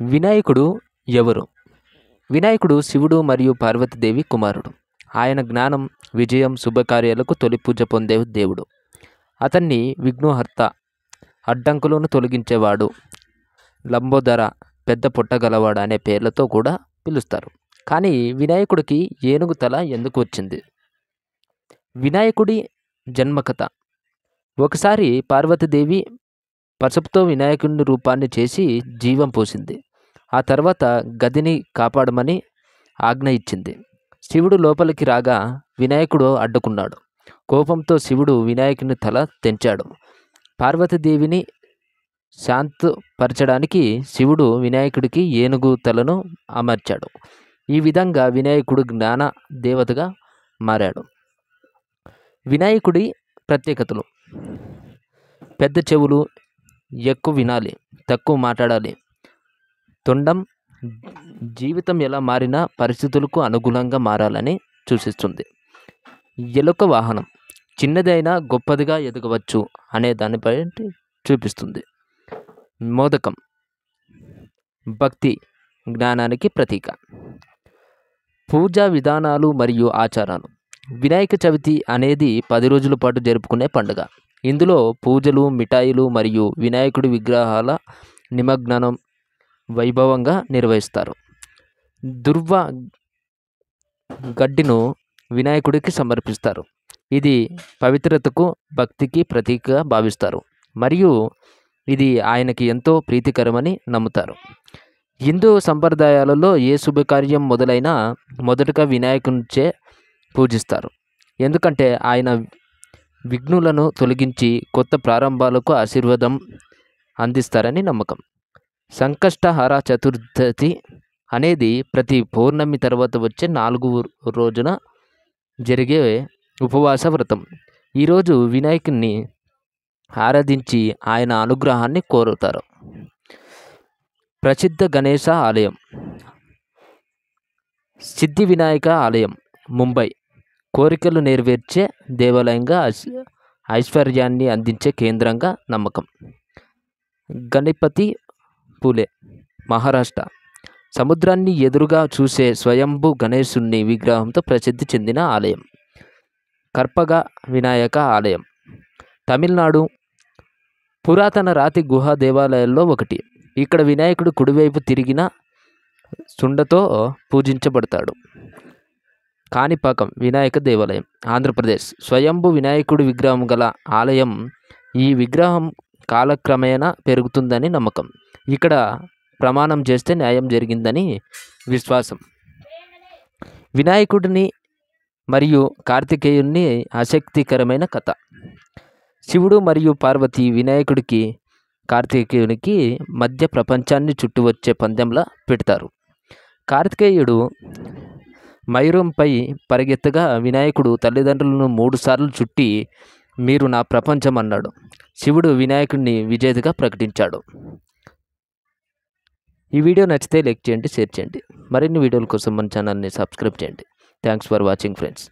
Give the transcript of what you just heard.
వినాయకుడు ఎవరు? వినాయకుడు శివుడు మరియు పార్వతీదేవి కుమారుడు. ఆయన జ్ఞానం, విజయం, శుభకార్యాలకు తొలి పూజ పొందే దేవుడు. అతన్ని విఘ్నహర్త, అడ్డంకులను తొలగించేవాడు, లంబోదర, పెద్ద పొట్టగలవాడు అనే పేర్లతో కూడా పిలుస్తారు. కానీ వినాయకుడికి ఏనుగు తల ఎందుకు వచ్చింది? వినాయకుడి జన్మకథ. ఒకసారి పార్వతీదేవి పసుపుతో వినాయకుడిని రూపాన్ని చేసి జీవం పోసింది. ఆ తర్వాత గదిని కాపాడమని ఆజ్ఞ ఇచ్చింది. శివుడు లోపలికి రాగా వినాయకుడు అడ్డుకున్నాడు. కోపంతో శివుడు వినాయకుని తల తెంచాడు. పార్వతీదేవిని శాంతపరచడానికి శివుడు వినాయకుడికి ఏనుగు తలను అమర్చాడు. ఈ విధంగా వినాయకుడు జ్ఞాన దేవతగా మారాడు. వినాయకుడి ప్రత్యేకతలు: పెద్ద చెవులు, ఎక్కువ వినాలి, తక్కువ మాట్లాడాలి. తొండం జీవితం ఎలా మారినా పరిస్థితులకు అనుగుణంగా మారాలని సూచిస్తుంది. ఎలుక వాహనం చిన్నదైనా గొప్పదిగా ఎదగవచ్చు అనే దానిపై చూపిస్తుంది. మోదకం భక్తి, జ్ఞానానికి ప్రతీక. పూజా విధానాలు మరియు ఆచారాలు. వినాయక చవితి అనేది 10 రోజుల పాటు జరుపుకునే పండుగ. ఇందులో పూజలు, మిఠాయిలు మరియు వినాయకుడి విగ్రహాల నిమజ్జనం వైభవంగా నిర్వహిస్తారు. దుర్వ గడ్డిను వినాయకుడికి సమర్పిస్తారు. ఇది పవిత్రతకు, భక్తికి ప్రతీకగా భావిస్తారు మరియు ఇది ఆయనకి ఎంతో ప్రీతికరమని నమ్ముతారు. హిందూ సంప్రదాయాలలో ఏ శుభకార్యం మొదలైనా మొదటగా వినాయకునిచే పూజిస్తారు. ఎందుకంటే ఆయన విఘ్నులను తొలగించి కొత్త ప్రారంభాలకు ఆశీర్వాదం అందిస్తారని నమ్మకం. సంకష్టహర చతుర్థి అనేది ప్రతి పౌర్ణమి తర్వాత వచ్చే 4వ రోజున జరిగే ఉపవాస వ్రతం. ఈరోజు వినాయకుడిని ఆరాధించి ఆయన అనుగ్రహాన్ని కోరుతారు. ప్రసిద్ధ గణేశ ఆలయం. సిద్ధి వినాయక ఆలయం, ముంబై కోరికలు నెరవేర్చే దేవాలయంగా, ఐశ్వర్యాన్ని అందించే కేంద్రంగా నమ్మకం. గణపతి పూలే, మహారాష్ట్ర సముద్రాన్ని ఎదురుగా చూసే స్వయంభూ గణేశుని విగ్రహంతో ప్రసిద్ధి చెందిన ఆలయం. కర్పగ వినాయక ఆలయం, తమిళనాడు పురాతన రాతి గుహ దేవాలయాల్లో ఒకటి. ఇక్కడ వినాయకుడు కుడివైపు తిరిగిన సుండతో పూజించబడతాడు. కాణిపాకం వినాయక దేవాలయం, ఆంధ్రప్రదేశ్ స్వయంభూ వినాయకుడి విగ్రహం గల ఆలయం. ఈ విగ్రహం కాలక్రమేణా పెరుగుతుందని నమ్మకం. ఇక్కడ ప్రమాణం చేస్తే న్యాయం జరిగిందని విశ్వాసం. వినాయకుడిని మరియు కార్తికేయుని ఆసక్తికరమైన కథ. శివుడు మరియు పార్వతి వినాయకుడికి కార్తికేయునికి మధ్య ప్రపంచాన్ని చుట్టూ వచ్చే పందెంలా పెడతారు. కార్తికేయుడు మయూరంపై పరిగెత్తగా వినాయకుడు తల్లిదండ్రులను 3 సార్లు చుట్టి మీరు నా ప్రపంచం అన్నాడు. శివుడు వినాయకుడిని విజేతగా ప్రకటించాడు. ఈ వీడియో నచ్చితే లైక్ చేయండి, షేర్ చేయండి. మరిన్ని వీడియోల కోసం మన ఛానల్ని సబ్స్క్రైబ్ చేయండి. Thanks for watching friends.